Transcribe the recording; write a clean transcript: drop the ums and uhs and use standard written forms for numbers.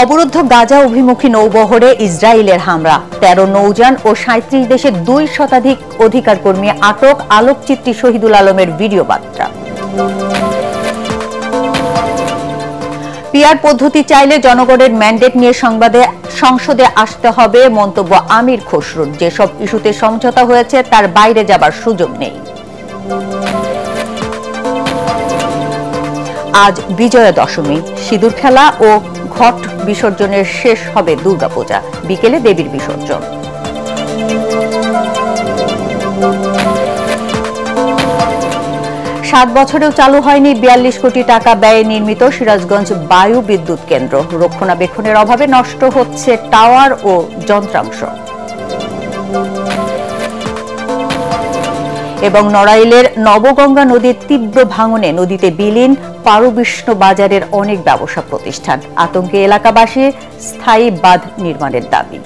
অবরুদ্ধ গাজা অভিমুখী নৌবহরে ইসরায়েলের হামলা, ১৩ নৌযান ও ৩৭ দেশের ২ শতাধিক অধিকার কর্মী আটক, আলোকচিত্রী শহীদুল আলমের ভিডিও বার্তা। পিআর পদ্ধতি চাইলে জনগণের ম্যান্ডেট নিয়ে সংসদে আসতে হবে, মন্তব্য আমির খসরুর। যেসব ইস্যুতে সমঝোতা হয়েছে তার বাইরে যাবার সুযোগ নেই। আজ বিজয়া দশমী, সিঁদুর খেলা ও ঘট বিসর্জনের শেষ হবে দুর্গাপূজা, বিকেলে দেবীর বিসর্জন। ৭ বছরেও চালু হয়নি ৪২ কোটি টাকা ব্যয়ে নির্মিত সিরাজগঞ্জ বায়ু বিদ্যুৎ কেন্দ্র। রক্ষণাবেক্ষণের অভাবে নষ্ট হচ্ছে টাওয়ার ও যন্ত্রাংশ। এবং নড়াইলের নবগঙ্গা নদীর তীব্র ভাঙনে নদীতে বিলীন পারবিষ্ণ বাজারের অনেক ব্যবসা প্রতিষ্ঠান। আতঙ্কে এলাকাবাসী, স্থায়ী বাঁধ নির্মাণের দাবি।